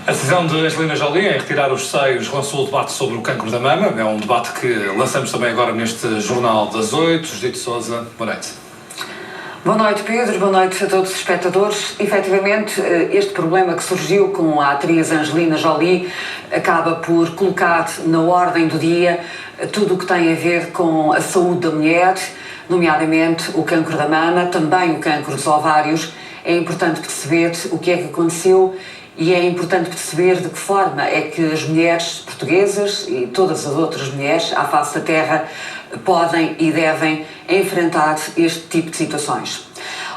A decisão de Angelina Jolie em retirar os seios lançou o debate sobre o cancro da mama. É um debate que lançamos também agora neste Jornal das 8. Judite Sousa, boa noite. Boa noite, Pedro. Boa noite a todos os espectadores. Efetivamente, este problema que surgiu com a atriz Angelina Jolie acaba por colocar na ordem do dia tudo o que tem a ver com a saúde da mulher, nomeadamente o cancro da mama, também o cancro dos ovários. É importante perceber o que é que aconteceu e é importante perceber de que forma é que as mulheres portuguesas e todas as outras mulheres à face da terra podem e devem enfrentar este tipo de situações.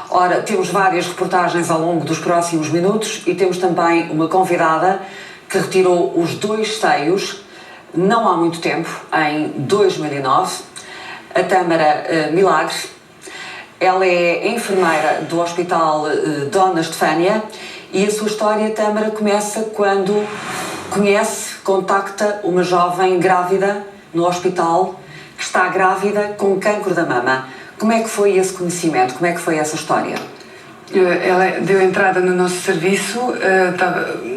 Ora, temos várias reportagens ao longo dos próximos minutos e temos também uma convidada que retirou os 2 seios não há muito tempo, em 2009, a Tâmara Milagre. Ela é enfermeira do Hospital Dona Estefânia e a sua história, Tâmara, começa quando contacta uma jovem grávida no hospital que está grávida com cancro da mama. Como é que foi esse conhecimento? Como é que foi essa história? Ela deu entrada no nosso serviço,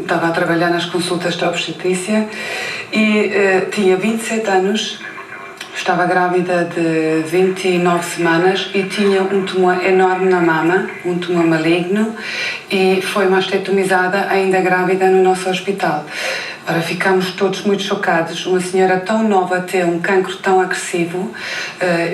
estava a trabalhar nas consultas de obstetrícia e tinha 27 anos, estava grávida de 29 semanas e tinha um tumor enorme na mama, um tumor maligno, e foi mastektomizada ainda grávida no nosso hospital. Ora, ficámos todos muito chocados, uma senhora tão nova ter um cancro tão agressivo,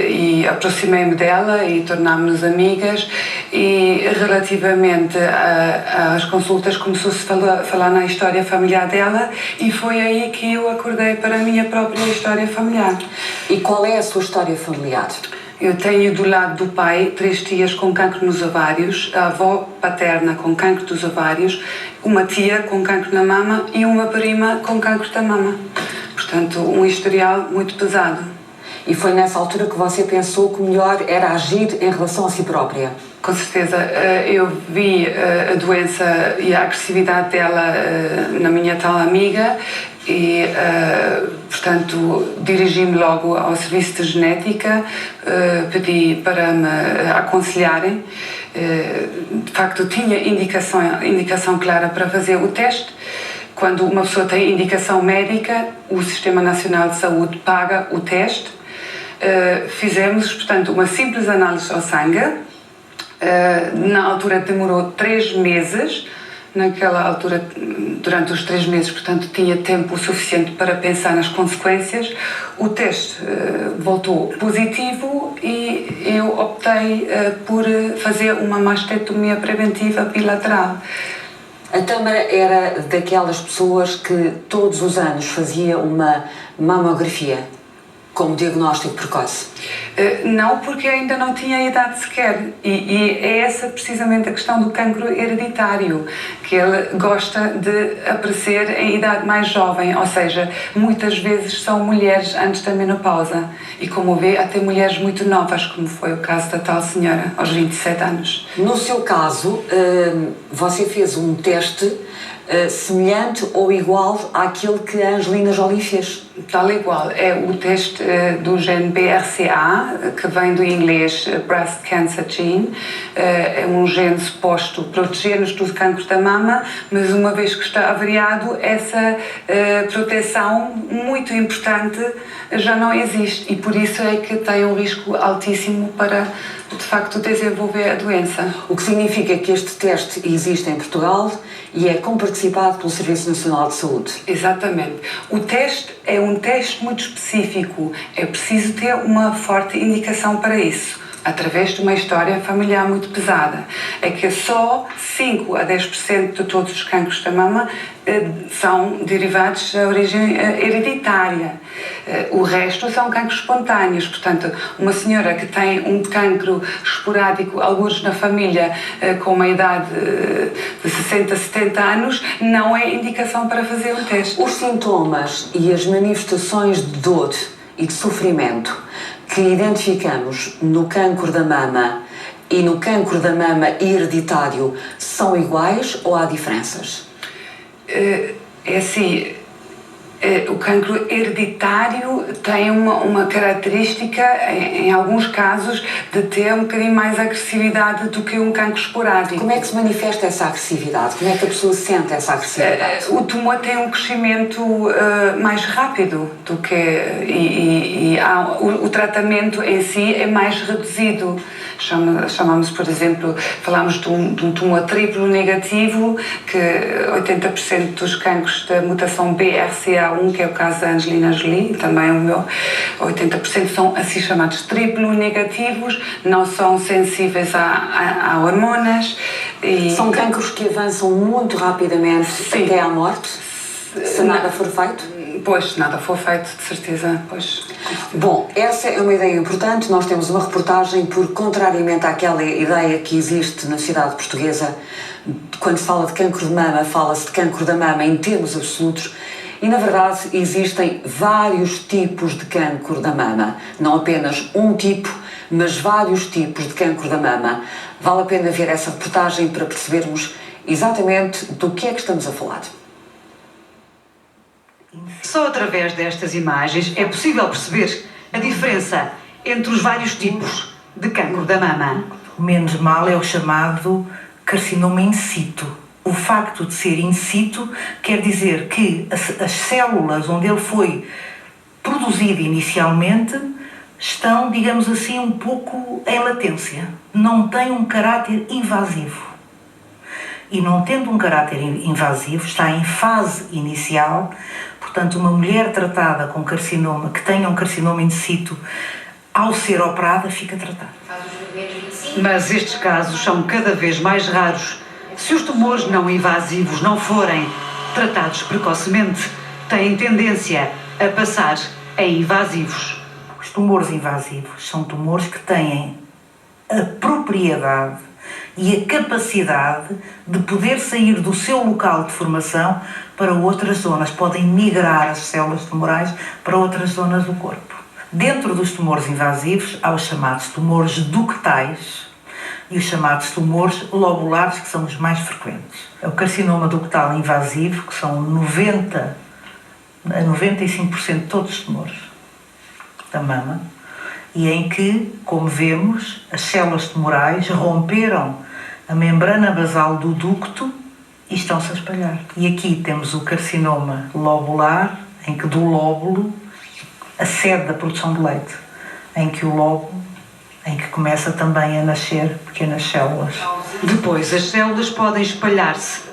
e aproximei-me dela e tornámos-nos amigas e relativamente às consultas começou-se a falar na história familiar dela e foi aí que eu acordei para a minha própria história familiar. E qual é a sua história familiar? Eu tenho do lado do pai 3 tias com cancro nos ovários, a avó paterna com cancro dos ovários, uma tia com cancro na mama e uma prima com cancro da mama. Portanto, um historial muito pesado. E foi nessa altura que você pensou que o melhor era agir em relação a si própria? Com certeza. Eu vi a doença e a agressividade dela na minha tal amiga e, portanto, dirigi-me logo ao serviço de genética, pedi para me aconselharem. De facto, tinha indicação clara para fazer o teste. Quando uma pessoa tem indicação médica, o Sistema Nacional de Saúde paga o teste. Fizemos, portanto, uma simples análise ao sangue. Na altura demorou 3 meses, naquela altura, durante os 3 meses, portanto, tinha tempo suficiente para pensar nas consequências. O teste voltou positivo e eu optei por fazer uma mastectomia preventiva bilateral. A Tâmara era daquelas pessoas que todos os anos fazia uma mamografia como diagnóstico precoce? Não, porque ainda não tinha idade sequer. E é essa precisamente a questão do cancro hereditário, que ele gosta de aparecer em idade mais jovem, ou seja, muitas vezes são mulheres antes da menopausa. E como vê, até mulheres muito novas, como foi o caso da tal senhora, aos 27 anos. No seu caso, você fez um teste semelhante ou igual àquele que a Angelina Jolie fez? Tal igual. É o teste do gene BRCA, que vem do inglês Breast Cancer Gene. É um gene suposto proteger-nos do cancro da mama, mas uma vez que está avariado, essa proteção muito importante já não existe e por isso é que tem um risco altíssimo para, de facto, desenvolver a doença. O que significa que este teste existe em Portugal e é comparticipado pelo Serviço Nacional de Saúde. Exatamente. O teste é um teste muito específico. É preciso ter uma forte indicação para isso, através de uma história familiar muito pesada. É que só 5 a 10% de todos os cancros da mama são derivados da origem hereditária. O resto são cancros espontâneos. Portanto, uma senhora que tem um cancro esporádico, alguns na família, com uma idade de 60, 70 anos, não é indicação para fazer o teste. Os sintomas e as manifestações de dor e de sofrimento que identificamos no cancro da mama e no cancro da mama hereditário são iguais ou há diferenças? É assim, O cancro hereditário tem uma característica, em alguns casos, de ter um bocadinho mais agressividade do que um cancro esporádico. Como é que se manifesta essa agressividade? Como é que a pessoa sente essa agressividade? O tumor tem um crescimento mais rápido do que... o tratamento em si é mais reduzido. Chamamos, por exemplo, falamos de um tumor triplo negativo, que 80% dos cancros da mutação BRCA1, que é o caso da Angelina Jolie, também o meu, 80% são assim chamados triplo negativos, não são sensíveis a hormonas. São cancros que avançam muito rapidamente até à morte, se nada for feito? Pois, nada for feito, de certeza. Pois. Bom, essa é uma ideia importante. Nós temos uma reportagem, porque contrariamente àquela ideia que existe na sociedade portuguesa, quando se fala de cancro de mama, fala-se de cancro da mama em termos absolutos, e na verdade existem vários tipos de cancro da mama, não apenas um tipo, mas vários tipos de cancro da mama. Vale a pena ver essa reportagem para percebermos exatamente do que é que estamos a falar. Só através destas imagens é possível perceber a diferença entre os vários tipos de cancro da mama. O menos mal é o chamado carcinoma in situ. O facto de ser in situ quer dizer que as células onde ele foi produzido inicialmente estão, digamos assim, um pouco em latência. Não tem um caráter invasivo. E não tendo um caráter invasivo, está em fase inicial. Portanto, uma mulher tratada com carcinoma, que tenha um carcinoma in situ, ao ser operada, fica tratada. Mas estes casos são cada vez mais raros. Se os tumores não invasivos não forem tratados precocemente, têm tendência a passar a invasivos. Os tumores invasivos são tumores que têm a propriedade e a capacidade de poder sair do seu local de formação para outras zonas. Podem migrar as células tumorais para outras zonas do corpo. Dentro dos tumores invasivos há os chamados tumores ductais e os chamados tumores lobulares, que são os mais frequentes. É o carcinoma ductal invasivo, que são 90 a 95% de todos os tumores da mama, e em que, como vemos, as células tumorais romperam a membrana basal do ducto e estão-se a espalhar. E aqui temos o carcinoma lobular, em que do lóbulo a sede da produção de leite, em que o lóbulo, em que começa também a nascer pequenas células. Depois, as células podem espalhar-se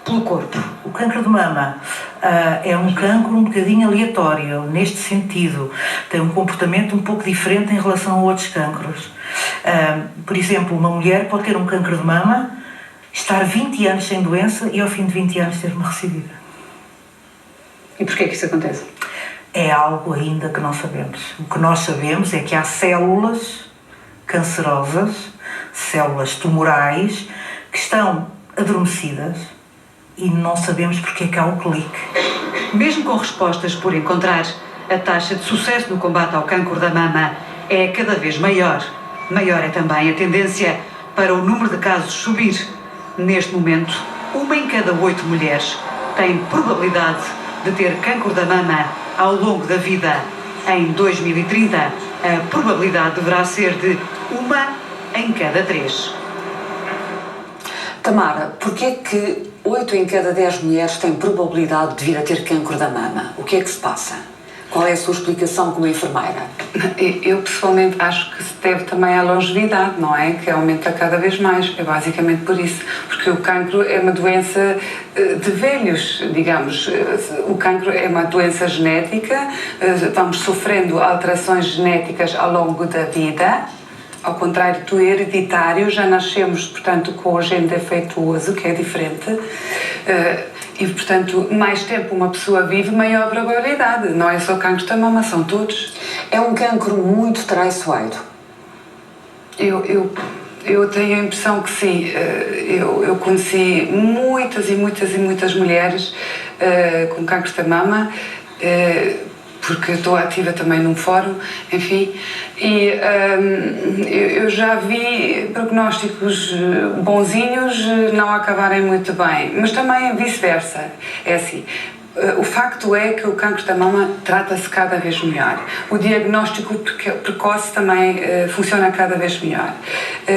pelo corpo. O cancro de mama é um cancro um bocadinho aleatório, neste sentido. Tem um comportamento um pouco diferente em relação a outros cancros. Por exemplo, uma mulher pode ter um cancro de mama, estar 20 anos sem doença e ao fim de 20 anos ter uma recidida. E porquê que isso acontece? É algo ainda que não sabemos. O que nós sabemos é que há células cancerosas, células tumorais, que estão adormecidas e não sabemos porque é que há o clique. Mesmo com respostas por encontrar, a taxa de sucesso no combate ao cancro da mama é cada vez maior. Maior é também a tendência para o número de casos subir. Neste momento, 1 em cada 8 mulheres tem probabilidade de ter cancro da mama ao longo da vida. Em 2030, a probabilidade deverá ser de 1 em cada 3. Tamara, porquê é que 8 em cada 10 mulheres têm probabilidade de vir a ter cancro da mama? O que é que se passa? Qual é a sua explicação como enfermeira? Eu pessoalmente acho que se deve também à longevidade, não é? Que aumenta cada vez mais. É basicamente por isso. Porque o cancro é uma doença de velhos, digamos. O cancro é uma doença genética. Vamos sofrendo alterações genéticas ao longo da vida. Ao contrário do hereditário, já nascemos, portanto, com o gene defeituoso, que é diferente. E, portanto, mais tempo uma pessoa vive, maior probabilidade. Não é só cancro da mama, são todos. É um cancro muito traiçoeiro. Eu tenho a impressão que sim. Eu conheci muitas mulheres com cancro da mama, porque estou ativa também num fórum, enfim, e eu já vi prognósticos bonzinhos não acabarem muito bem, mas também vice-versa. É assim, O facto é que o cancro da mama trata-se cada vez melhor. O diagnóstico precoce também funciona cada vez melhor.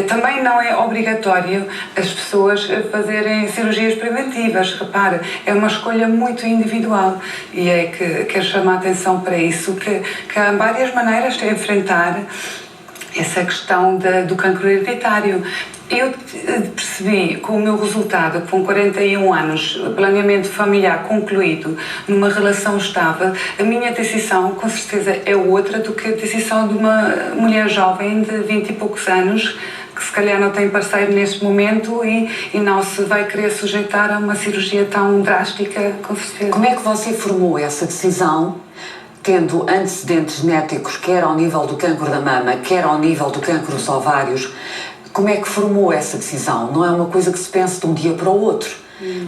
Também não é obrigatório as pessoas fazerem cirurgias preventivas. Repare, é uma escolha muito individual e é que quero chamar a atenção para isso, que há várias maneiras de enfrentar essa questão do cancro hereditário. Eu percebi com o meu resultado, com 41 anos, planeamento familiar concluído, numa relação estável, a minha decisão, com certeza, é outra do que a decisão de uma mulher jovem de 20 e poucos anos, que se calhar não tem parceiro neste momento e não se vai querer sujeitar a uma cirurgia tão drástica, com certeza. Como é que você formou essa decisão, tendo antecedentes genéticos, quer ao nível do cancro da mama, quer ao nível do cancro dos ovários? Como é que formou essa decisão? Não é uma coisa que se pense de um dia para o outro.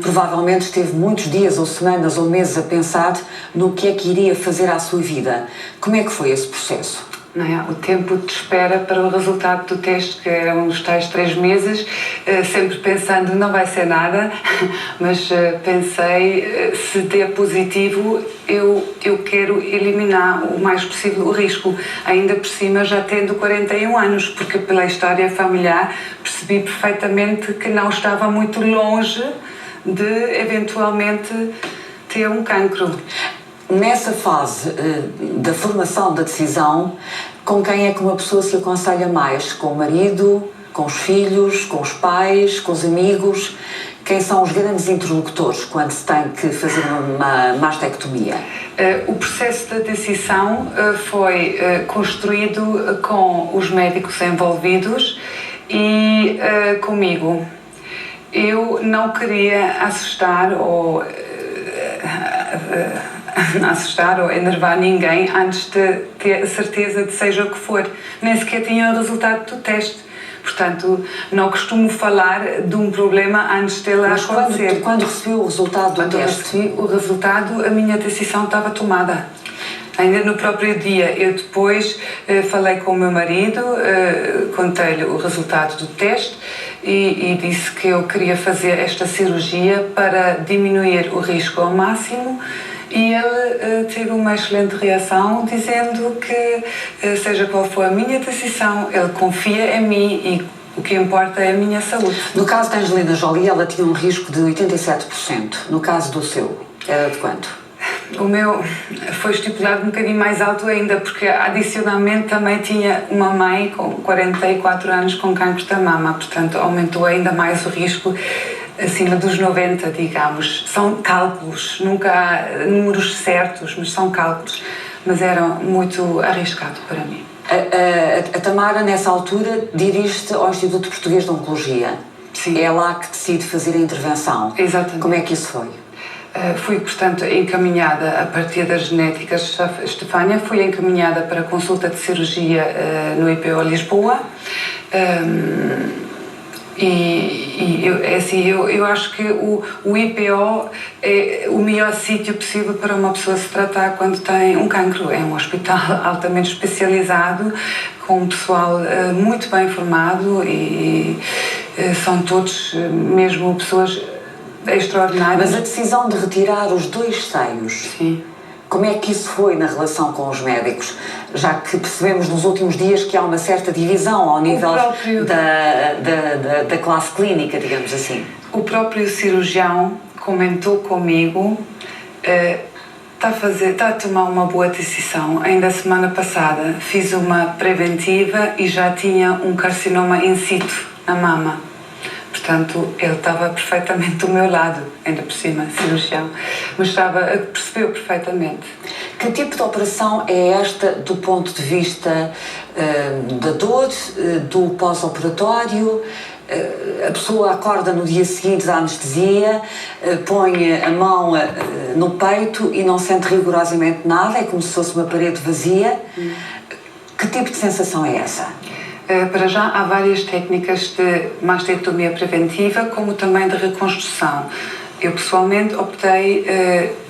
Provavelmente esteve muitos dias ou semanas ou meses a pensar no que é que iria fazer à sua vida. Como é que foi esse processo? Não é? O tempo de espera para o resultado do teste, que eram os tais 3 meses, sempre pensando não vai ser nada, mas pensei, se der positivo, eu quero eliminar o mais possível o risco, ainda por cima já tendo 41 anos, porque pela história familiar percebi perfeitamente que não estava muito longe de eventualmente ter um cancro. Nessa fase da formação da decisão, com quem é que uma pessoa se aconselha mais? Com o marido, com os filhos, com os pais, com os amigos? Quem são os grandes interlocutores quando se tem que fazer uma mastectomia? O processo da decisão foi construído com os médicos envolvidos e comigo. Eu não queria assustar ou enervar ninguém antes de ter a certeza de seja o que for. Nem sequer tinha o resultado do teste. Portanto, não costumo falar de um problema antes de ele acontecer. Mas quando recebeu o resultado do teste? Quando recebi o resultado, a minha decisão estava tomada. Ainda no próprio dia, eu depois falei com o meu marido, contei-lhe o resultado do teste e disse que eu queria fazer esta cirurgia para diminuir o risco ao máximo. E ele teve uma excelente reação, dizendo que, seja qual for a minha decisão, ele confia em mim e o que importa é a minha saúde. No caso da Angelina Jolie, ela tinha um risco de 87%. No caso do seu, era de quanto? O meu foi estipulado um bocadinho mais alto ainda, porque adicionalmente também tinha uma mãe com 44 anos com cancro da mama, portanto aumentou ainda mais o risco, acima dos 90, digamos. São cálculos, nunca há números certos, mas são cálculos. Mas era muito arriscado para mim. A Tamara, nessa altura, dirige-se ao Instituto Português de Oncologia. Sim. É lá que decide fazer a intervenção. Exatamente. Como é que isso foi? Fui, portanto, encaminhada a partir das genéticas Estefânia, fui encaminhada para consulta de cirurgia no IPO Lisboa. Eu acho que o IPO é o melhor sítio possível para uma pessoa se tratar quando tem um cancro. É um hospital altamente especializado, com um pessoal muito bem formado e são todos mesmo pessoas extraordinárias. Mas a decisão de retirar os 2 seios, sim. Como é que isso foi na relação com os médicos? Já que percebemos nos últimos dias que há uma certa divisão ao nível da classe clínica, digamos assim. O próprio cirurgião comentou comigo, está a tomar uma boa decisão. Ainda a semana passada fiz uma preventiva e já tinha um carcinoma in situ na mama. Portanto, ele estava perfeitamente do meu lado, ainda por cima, cirurgião, mas percebeu perfeitamente. Que tipo de operação é esta do ponto de vista da dor, do pós-operatório? A pessoa acorda no dia seguinte da anestesia, põe a mão no peito e não sente rigorosamente nada, é como se fosse uma parede vazia. Que tipo de sensação é essa? Para já há várias técnicas de mastectomia preventiva, como também de reconstrução. Eu pessoalmente optei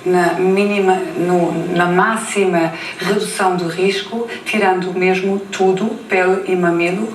na máxima redução do risco, tirando mesmo tudo, pele e mamilo,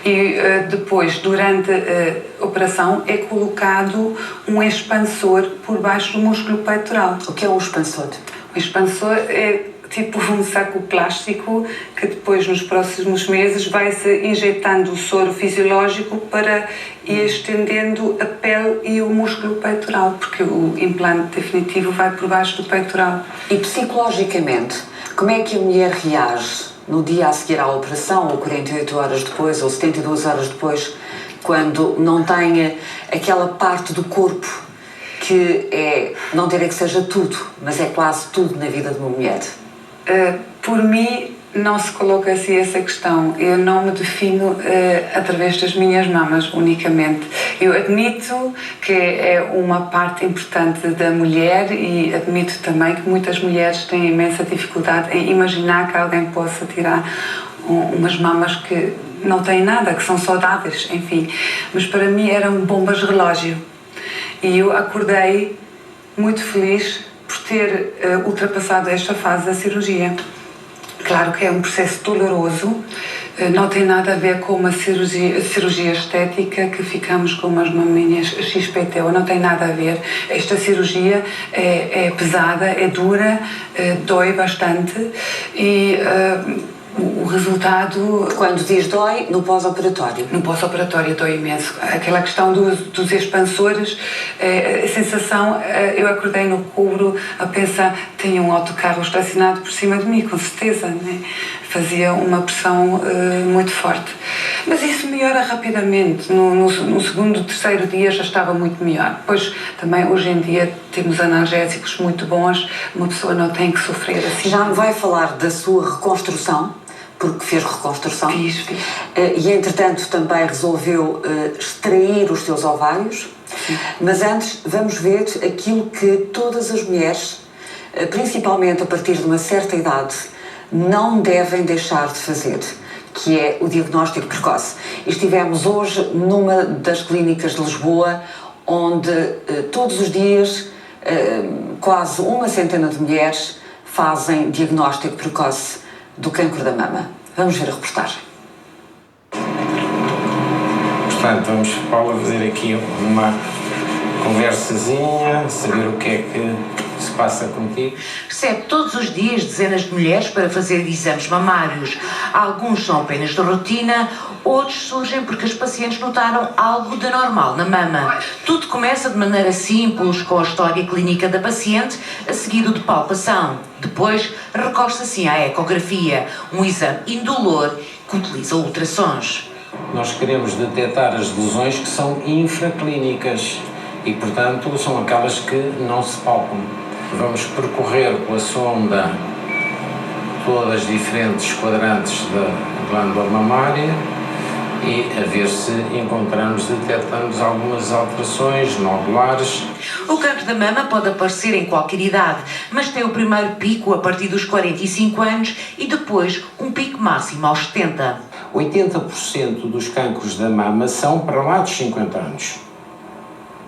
e depois, durante a operação, é colocado um expansor por baixo do músculo peitoral. O que é um expansor? O expansor é tipo um saco plástico que depois, nos próximos meses, vai-se injetando o soro fisiológico para ir estendendo a pele e o músculo peitoral, porque o implante definitivo vai por baixo do peitoral. E psicologicamente, como é que a mulher reage no dia a seguir à operação, ou 48 horas depois, ou 72 horas depois, quando não tem aquela parte do corpo que é, não direi que seja tudo, mas é quase tudo na vida de uma mulher? Por mim, não se coloca assim essa questão. Eu não me defino através das minhas mamas unicamente. Eu admito que é uma parte importante da mulher e admito também que muitas mulheres têm imensa dificuldade em imaginar que alguém possa tirar umas mamas que não têm nada, que são saudáveis, enfim. Mas para mim eram bombas relógio. E eu acordei muito feliz por ter ultrapassado esta fase da cirurgia. Claro que é um processo doloroso, não tem nada a ver com uma cirurgia estética que ficamos com umas maminhas XPTO, não tem nada a ver. Esta cirurgia é pesada, é dura, dói bastante e o resultado... Quando diz dói, no pós-operatório? No pós-operatório dói imenso. Aquela questão dos expansores, a sensação, eu acordei no cubro a pensar, tenho um autocarro estacionado por cima de mim, com certeza, né? Fazia uma pressão muito forte. Mas isso melhora rapidamente. No segundo, terceiro dia já estava muito melhor. Pois também hoje em dia temos analgésicos muito bons, uma pessoa não tem que sofrer assim. Já me vai falar da sua reconstrução, porque fez reconstrução. Fiz. E entretanto também resolveu extrair os seus ovários. Sim. Mas antes vamos ver aquilo que todas as mulheres, principalmente a partir de uma certa idade, não devem deixar de fazer, que é o diagnóstico precoce. Estivemos hoje numa das clínicas de Lisboa, onde todos os dias quase uma centena de mulheres fazem diagnóstico precoce do cancro da mama. Vamos ver a reportagem. Portanto, vamos, Paula, fazer aqui uma conversazinha, saber o que é que se passa contigo. Recebe todos os dias dezenas de mulheres para fazer exames mamários. Alguns são apenas de rotina, outros surgem porque as pacientes notaram algo de normal na mama. Tudo começa de maneira simples, com a história clínica da paciente, a seguido de palpação. Depois, recorre-se assim à ecografia, um exame indolor que utiliza ultrassons. Nós queremos detectar as lesões que são infraclínicas e, portanto, são aquelas que não se palpam. Vamos percorrer com a sonda todas as diferentes quadrantes da glândula mamária e a ver se detectamos algumas alterações nodulares. O cancro da mama pode aparecer em qualquer idade, mas tem o primeiro pico a partir dos 45 anos e depois um pico máximo aos 70. 80% dos cancros da mama são para lá dos 50 anos.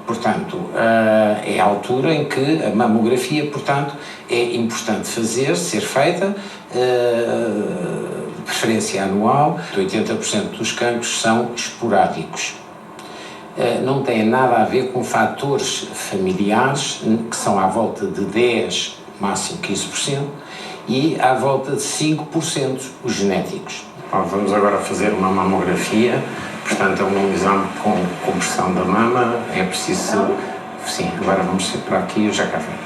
Portanto, é a altura em que a mamografia, portanto, é importante ser feita, de preferência anual. 80% dos cancros são esporádicos. Não tem nada a ver com fatores familiares, que são à volta de 10%, máximo 15%, e à volta de 5% os genéticos. Vamos agora fazer uma mamografia. Portanto, é um exame com compressão da mama, é preciso... Sim, agora vamos ser para aqui e eu já cá venho.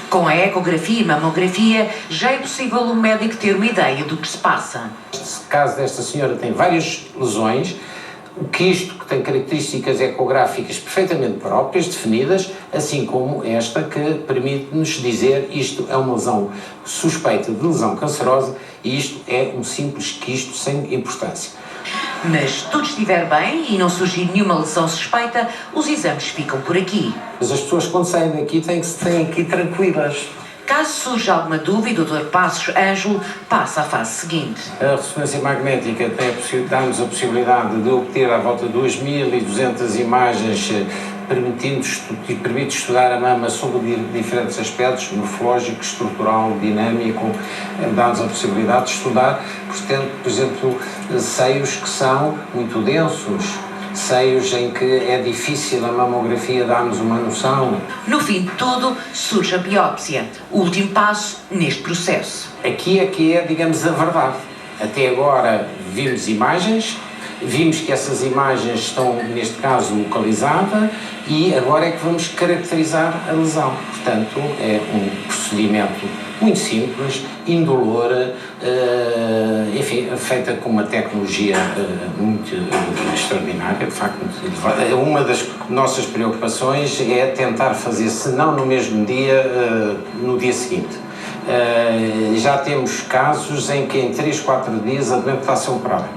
Com a ecografia e mamografia, já é possível o médico ter uma ideia do que se passa. No caso desta senhora tem várias lesões, o quisto que tem características ecográficas perfeitamente próprias, definidas, assim como esta que permite-nos dizer isto é uma lesão suspeita de lesão cancerosa e isto é um simples quisto sem importância. Mas se tudo estiver bem e não surgir nenhuma lesão suspeita, os exames ficam por aqui. Mas as pessoas quando saem daqui têm que ir tranquilas. Caso surja alguma dúvida, o Dr. Passos Ângelo passa à fase seguinte. A ressonância magnética dá-nos a possibilidade de obter à volta de 2.200 imagens permite estudar a mama sobre diferentes aspectos, morfológico, estrutural, dinâmico, dá-nos a possibilidade de estudar, portanto, por exemplo, seios que são muito densos, seios em que é difícil a mamografia dar-nos uma noção. No fim de tudo, surge a biópsia, o último passo neste processo. Aqui é que é, digamos, a verdade. Até agora vimos imagens, vimos que essas imagens estão, neste caso, localizadas e agora é que vamos caracterizar a lesão. Portanto, é um procedimento muito simples, indolor, enfim, feita com uma tecnologia muito extraordinária, de facto muito elevada. Uma das nossas preocupações é tentar fazer, se não no mesmo dia, no dia seguinte. Já temos casos em que em 3, 4 dias a doente está a ser operada.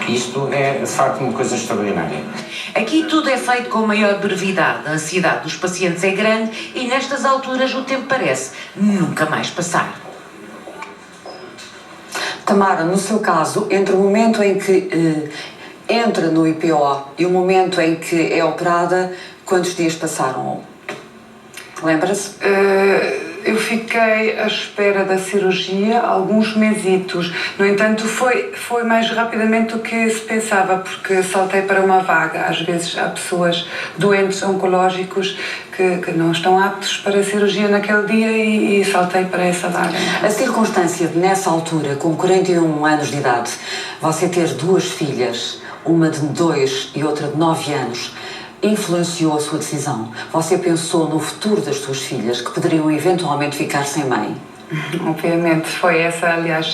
Isto é, de facto, uma coisa extraordinária. Aqui tudo é feito com maior brevidade, a ansiedade dos pacientes é grande e nestas alturas o tempo parece nunca mais passar. Tamara, no seu caso, entre o momento em que entra no IPO e o momento em que é operada, quantos dias passaram? Lembra-se? Eu fiquei à espera da cirurgia alguns mesitos. No entanto, foi mais rapidamente do que se pensava, porque saltei para uma vaga. Às vezes há pessoas doentes oncológicos que não estão aptos para a cirurgia naquele dia e saltei para essa vaga. A circunstância de, nessa altura, com 41 anos de idade, você ter 2 filhas, uma de 2 e outra de 9 anos, influenciou a sua decisão? Você pensou no futuro das suas filhas, que poderiam eventualmente ficar sem mãe? Obviamente, foi essa, aliás,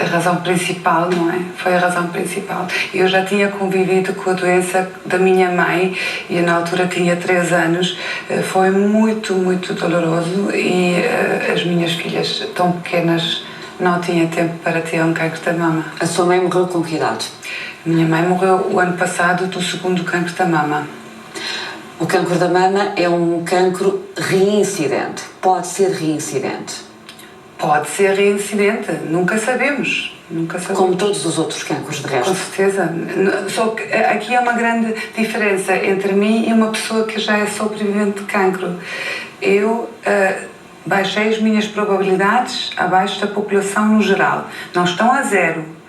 a razão principal, não é? Foi a razão principal. Eu já tinha convivido com a doença da minha mãe e na altura tinha 3 anos. Foi muito, muito doloroso e as minhas filhas tão pequenas não tinham tempo para ter um cancro da mama. A sua mãe morreu com que idade? Minha mãe morreu o ano passado do 2º cancro da mama. O cancro da mama é um cancro reincidente. Pode ser reincidente. Pode ser reincidente, nunca sabemos. Nunca sabemos. Como todos os outros cancros, de resto. Com certeza. Só que aqui há uma grande diferença entre mim e uma pessoa que já é sobrevivente de cancro. Eu baixei as minhas probabilidades abaixo da população no geral. Não estão a 0.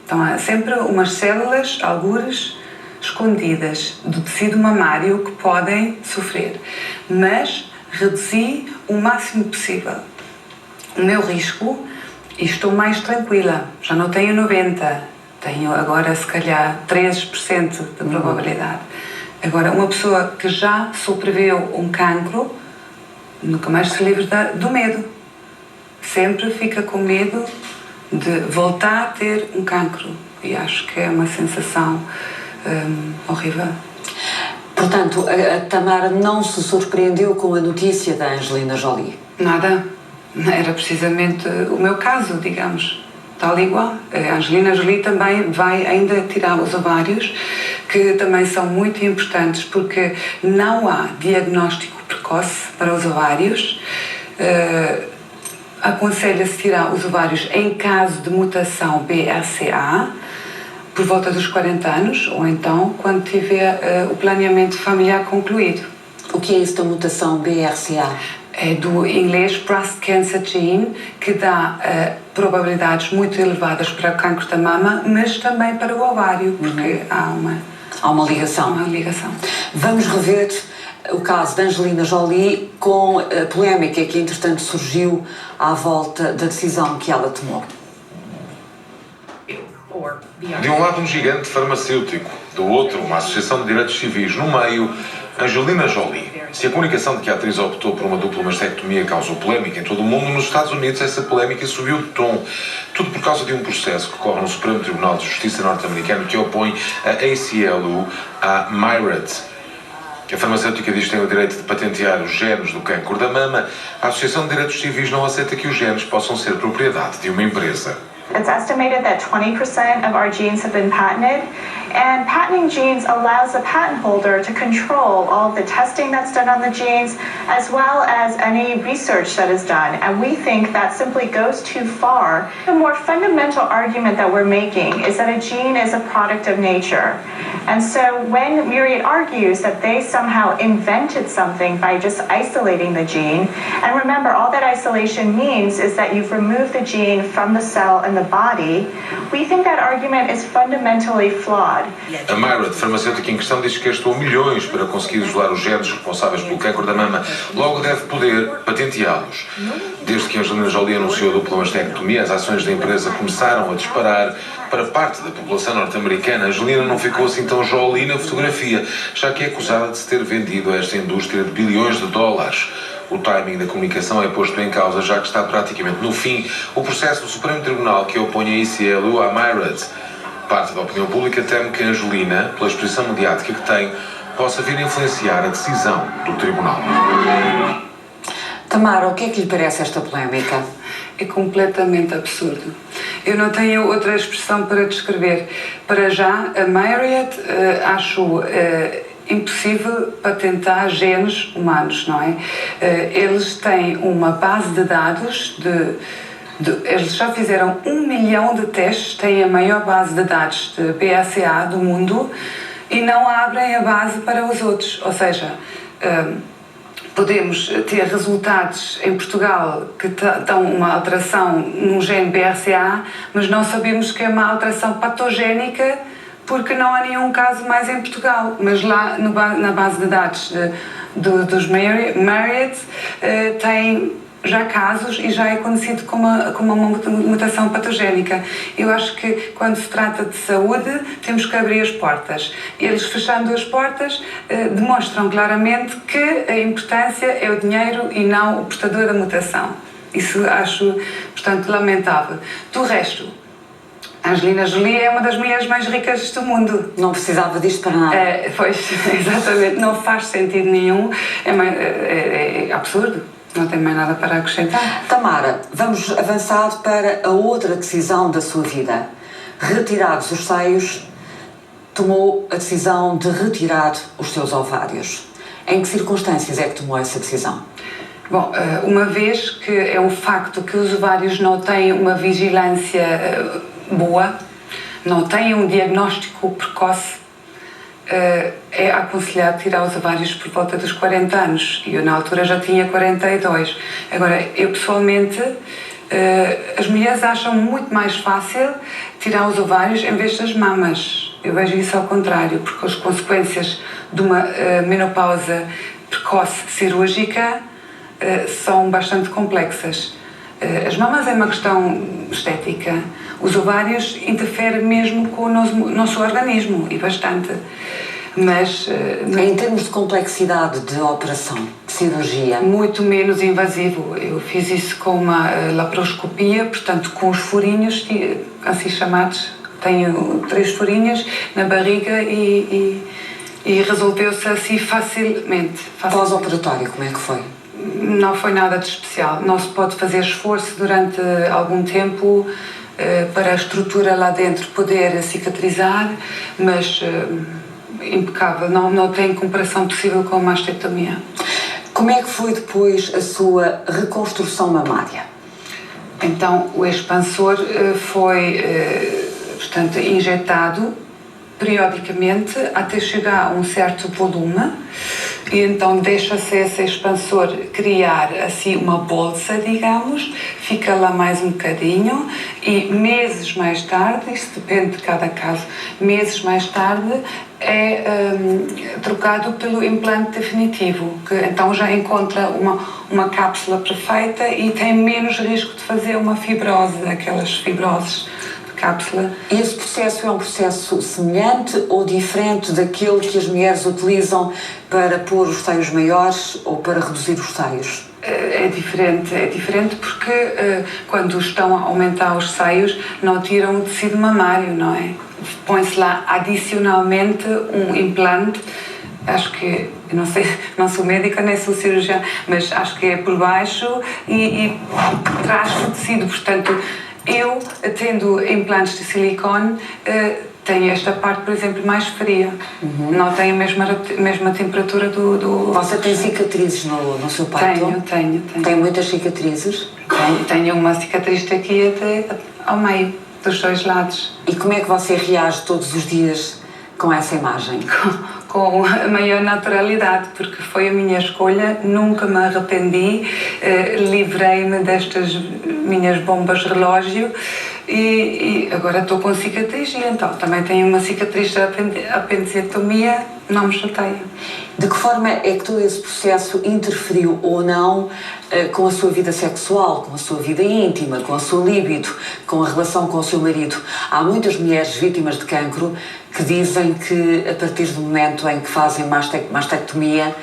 Então, há sempre umas células, algures, escondidas do tecido mamário que podem sofrer. Mas reduzi o máximo possível o meu risco e estou mais tranquila. Já não tenho 90%, tenho agora, se calhar, 13% de probabilidade. Agora, uma pessoa que já sobreviveu um cancro, nunca mais se livra do medo. Sempre fica com medo de voltar a ter um cancro e acho que é uma sensação horrível. Portanto, a Tamara não se surpreendeu com a notícia da Angelina Jolie? Nada. Era precisamente o meu caso, digamos. Tal e igual. A Angelina Jolie também vai ainda tirar os ovários, que também são muito importantes porque não há diagnóstico precoce para os ovários. Aconselha-se tirar os ovários em caso de mutação BRCA por volta dos 40 anos ou então quando tiver o planeamento familiar concluído. O que é isso da mutação BRCA? É do inglês Breast Cancer Gene, que dá probabilidades muito elevadas para o cancro da mama, mas também para o ovário, porque há uma ligação. Vamos rever o caso da Angelina Jolie com a polémica que, entretanto, surgiu à volta da decisão que ela tomou. De um lado, um gigante farmacêutico, do outro, uma associação de direitos civis. No meio, Angelina Jolie. Se a comunicação de que a atriz optou por uma dupla mastectomia causou polémica em todo o mundo, nos Estados Unidos essa polémica subiu de tom. Tudo por causa de um processo que corre no Supremo Tribunal de Justiça norte-americano que opõe a ACLU à Myriad. A farmacêutica diz que tem o direito de patentear os genes do cancro da mama. A Associação de Direitos Civis não aceita que os genes possam ser propriedade de uma empresa. It's estimated that 20% of our genes have been patented, And patenting genes allows the patent holder to control all of the testing that's done on the genes, as well as any research that is done. And we think that simply goes too far. The more fundamental argument that we're making is that a gene is a product of nature. And so when Myriad argues that they somehow invented something by just isolating the gene, and remember, all that isolation means is that you've removed the gene from the cell in the body, we think that argument is fundamentally flawed. A Myriad, farmacêutica em questão, diz que gastou milhões para conseguir isolar os genes responsáveis pelo cancro da mama, logo deve poder patenteá-los. Desde que Angelina Jolie anunciou a dupla mastectomia, as ações da empresa começaram a disparar para parte da população norte-americana. Angelina não ficou assim tão Jolie na fotografia, já que é acusada de se ter vendido a esta indústria de bilhões de dólares. O timing da comunicação é posto em causa, já que está praticamente no fim o processo do Supremo Tribunal que opõe a ICL à Myriad. Parte da opinião pública teme que Angelina, pela exposição mediática que tem, possa vir a influenciar a decisão do tribunal. Tamara, o que é que lhe parece esta polémica? É completamente absurdo. Eu não tenho outra expressão para descrever. Para já, a Myriad acho impossível patentar genes humanos, não é? Eles têm uma base de dados eles já fizeram 1 milhão de testes, têm a maior base de dados de BRCA do mundo e não abrem a base para os outros. Ou seja, podemos ter resultados em Portugal que dão uma alteração no gene BRCA, mas não sabemos que é uma alteração patogénica porque não há nenhum caso mais em Portugal. Mas lá na base de dados dos Myriad tem já casos e já é conhecido como uma mutação patogénica. Eu acho que quando se trata de saúde temos que abrir as portas. Eles fechando as portas demonstram claramente que a importância é o dinheiro e não o portador da mutação. Isso acho, portanto, lamentável. Do resto, a Angelina Jolie é uma das mulheres mais ricas do mundo. Não precisava disto para nada. Pois, exatamente, não faz sentido nenhum, é absurdo. Não tenho mais nada para acrescentar. Tamara, vamos avançar para a outra decisão da sua vida. Retirados os seios, tomou a decisão de retirar os seus ovários. Em que circunstâncias é que tomou essa decisão? Bom, uma vez que é um facto que os ovários não têm uma vigilância boa, não têm um diagnóstico precoce, é aconselhado tirar os ovários por volta dos 40 anos. Eu, na altura, já tinha 42. Agora, eu pessoalmente, as mulheres acham muito mais fácil tirar os ovários em vez das mamas. Eu vejo isso ao contrário, porque as consequências de uma menopausa precoce cirúrgica são bastante complexas. As mamas é uma questão estética. Os ovários interferem mesmo com o nosso organismo, e bastante. Mas... em termos de complexidade de operação, de cirurgia? Muito menos invasivo. Eu fiz isso com uma laparoscopia, portanto, com os furinhos, assim chamados. Tenho 3 furinhos na barriga e resolveu-se assim facilmente. Pós-operatório, como é que foi? Não foi nada de especial. Não se pode fazer esforço durante algum tempo para a estrutura lá dentro poder cicatrizar, mas impecável. Não tem comparação possível com a mastectomia. Como é que foi depois a sua reconstrução mamária? Então, o expansor foi, portanto, injetado periodicamente até chegar a um certo volume, e então deixa-se esse expansor criar assim uma bolsa, digamos, fica lá mais um bocadinho e meses mais tarde, isso depende de cada caso, meses mais tarde é trocado pelo implante definitivo, que então já encontra uma cápsula perfeita e tem menos risco de fazer uma fibrose, aquelas fibroses. Cápsula. Esse processo é um processo semelhante ou diferente daquele que as mulheres utilizam para pôr os seios maiores ou para reduzir os seios? É diferente porque quando estão a aumentar os seios não tiram o tecido mamário, não é? Põe-se lá adicionalmente um implante, acho que, não sei, não sou médica nem sou cirurgiã, mas acho que é por baixo e traz o tecido, portanto, eu, tendo implantes de silicone, tem esta parte, por exemplo, mais fria. Não tem a mesma temperatura do... Você tem cicatrizes no seu peito? Tenho. Tem muitas cicatrizes? Tenho uma cicatriz daqui até ao meio, dos dois lados. E como é que você reage todos os dias com essa imagem? Com a maior naturalidade, porque foi a minha escolha, nunca me arrependi, livrei-me destas minhas bombas relógio e agora estou com cicatriz e então também tenho uma cicatriz de apendicectomia, não me chateia. De que forma é que todo esse processo interferiu ou não com a sua vida sexual, com a sua vida íntima, com a sua libido, com a relação com o seu marido? Há muitas mulheres vítimas de cancro que dizem que a partir do momento em que fazem mastectomia,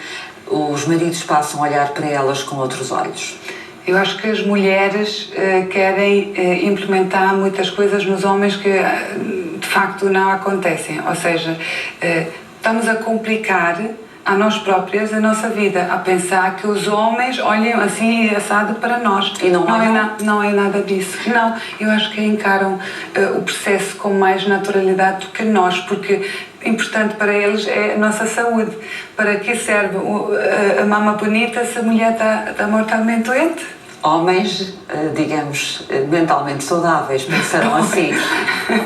os maridos passam a olhar para elas com outros olhos. Eu acho que as mulheres querem implementar muitas coisas nos homens que de facto não acontecem, ou seja, estamos a complicar a nós próprias a nossa vida, a pensar que os homens olhem assim assado para nós. E não é nada disso. Não, eu acho que encaram o processo com mais naturalidade do que nós, porque importante para eles é a nossa saúde. Para que serve a mama bonita se a mulher está mortalmente doente? Homens, digamos, mentalmente saudáveis pensarão assim,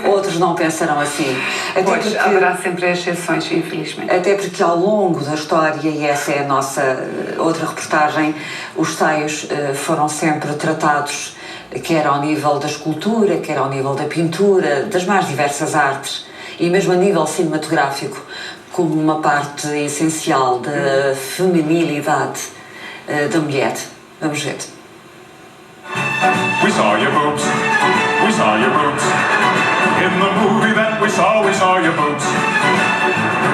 outros não pensarão assim. Pois, haverá sempre exceções, infelizmente. Até porque ao longo da história, e essa é a nossa outra reportagem, os seios foram sempre tratados, quer ao nível da escultura, quer ao nível da pintura, das mais diversas artes, e mesmo a nível cinematográfico, como uma parte essencial da feminilidade da mulher. Vamos ver. We saw your boobs, we saw your boobs. In the movie that we saw your boobs.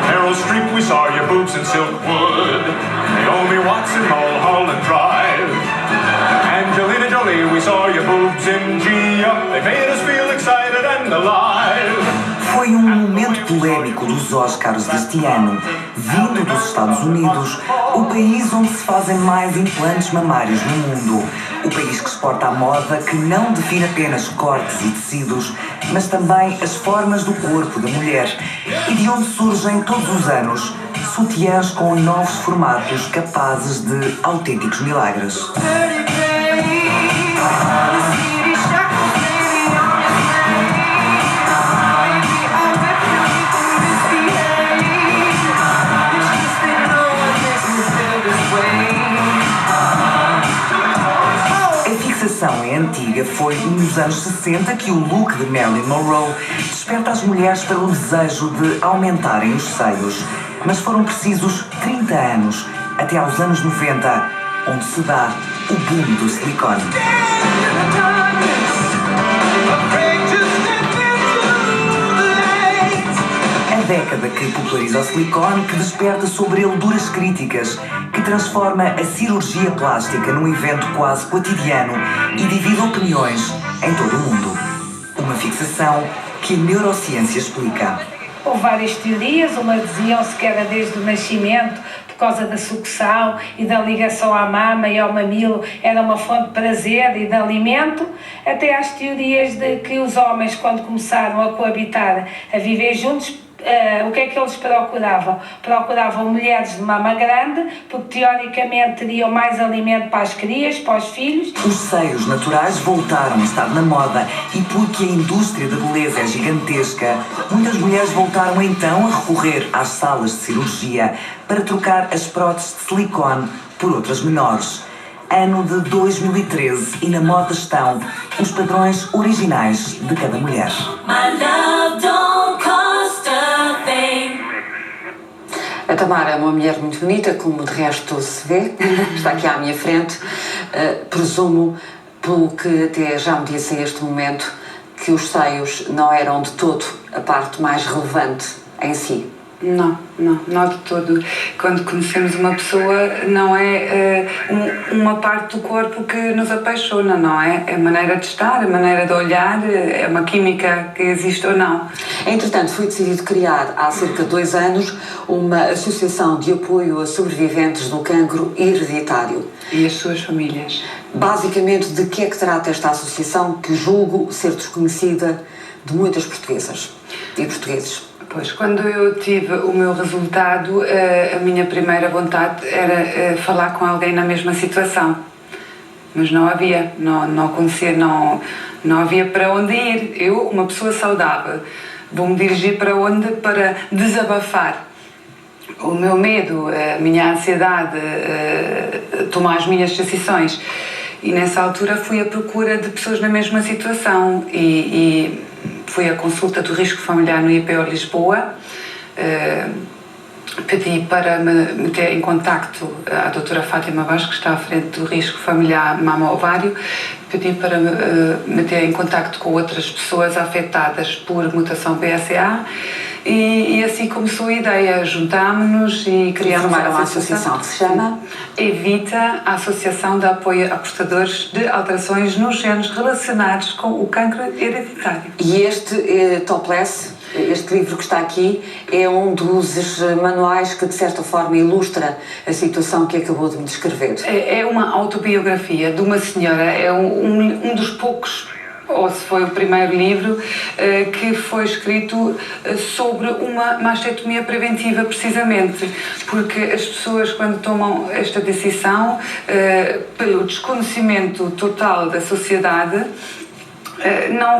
Meryl Streep, we saw your boobs in Silkwood. Naomi Watts in Mulholland Drive. Angelina Jolie, we saw your boobs in G-Up. They made us feel excited and alive. Foi momento polémico dos Oscars deste ano, vindo dos Estados Unidos, o país onde se fazem mais implantes mamários no mundo. O país que exporta a moda que não define apenas cortes e tecidos, mas também as formas do corpo da mulher. E de onde surgem todos os anos sutiãs com novos formatos capazes de autênticos milagres. É antiga, foi nos anos 60 que o look de Marilyn Monroe desperta as mulheres para o desejo de aumentarem os seios. Mas foram precisos 30 anos, até aos anos 90, onde se dá o boom do silicone. A década que populariza o silicone, que desperta sobre ele duras críticas, que transforma a cirurgia plástica num evento quase cotidiano e divide opiniões em todo o mundo. Uma fixação que a neurociência explica. Houve várias teorias, umas diziam-se que era desde o nascimento, por causa da sucção e da ligação à mama e ao mamilo, era uma fonte de prazer e de alimento, até às teorias de que os homens, quando começaram a coabitar, a viver juntos, o que é que eles procuravam? Procuravam mulheres de mama grande, porque teoricamente teriam mais alimento para as crias, para os filhos. Os seios naturais voltaram a estar na moda e porque a indústria da beleza é gigantesca, muitas mulheres voltaram então a recorrer às salas de cirurgia para trocar as próteses de silicone por outras menores. Ano de 2013 e na moda estão os padrões originais de cada mulher. My love don't cost a thing. A Tamara é uma mulher muito bonita, como de resto se vê, está aqui à minha frente. Presumo, pelo que até já me disse a este momento, que os seios não eram de todo a parte mais relevante em si. Não de todo. Quando conhecemos uma pessoa, não é uma parte do corpo que nos apaixona, não é? É a maneira de estar, a maneira de olhar, é uma química que existe ou não. Entretanto, foi decidido criar, há cerca de 2 anos, uma associação de apoio a sobreviventes do cancro hereditário. E as suas famílias. Basicamente, de que é que trata esta associação, que julgo ser desconhecida de muitas portuguesas? e portugueses. Pois, quando eu tive o meu resultado, a minha primeira vontade era falar com alguém na mesma situação. Mas não havia, não acontecia, não havia para onde ir. Eu, uma pessoa saudável, vou-me dirigir para onde? Para desabafar. O meu medo, a minha ansiedade, tomar as minhas decisões. E nessa altura fui à procura de pessoas na mesma situação e fui à consulta do risco familiar no IPO Lisboa. Pedi para me meter em contacto a doutora Fátima Vaz, que está à frente do risco familiar mama-ovário. Pedi para me meter em contacto com outras pessoas afetadas por mutação BRCA e assim começou a ideia. Juntámos-nos e criámos uma associação que se chama Evita, a Associação de Apoio a Portadores de Alterações nos Genes relacionados com o cancro hereditário. E este Topless, este livro que está aqui, é um dos manuais que de certa forma ilustra a situação que acabou de me descrever. É uma autobiografia de uma senhora, é um dos poucos, ou se foi o primeiro livro, que foi escrito sobre uma mastectomia preventiva, precisamente, porque as pessoas, quando tomam esta decisão, pelo desconhecimento total da sociedade,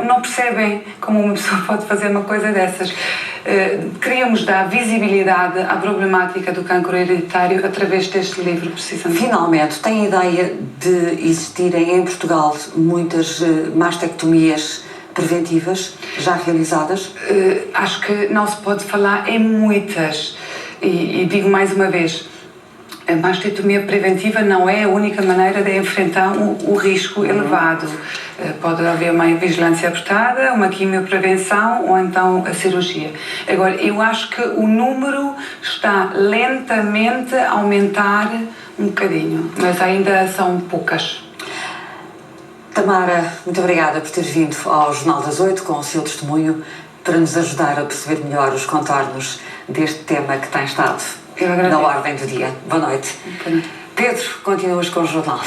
não percebem como uma pessoa pode fazer uma coisa dessas. Queríamos dar visibilidade à problemática do cancro hereditário através deste livro, precisamente. Finalmente, tem ideia de existirem em Portugal muitas mastectomias preventivas já realizadas? Acho que não se pode falar em muitas. E digo mais uma vez, a mastectomia preventiva não é a única maneira de enfrentar o risco elevado. Pode haver uma vigilância apertada, uma quimioprevenção ou então a cirurgia. Agora, eu acho que o número está lentamente a aumentar um bocadinho, mas ainda são poucas. Tamara, muito obrigada por ter vindo ao Jornal das 8 com o seu testemunho para nos ajudar a perceber melhor os contornos deste tema que tem estado na ordem do dia. Boa noite. Pedro, continuas com o jornal.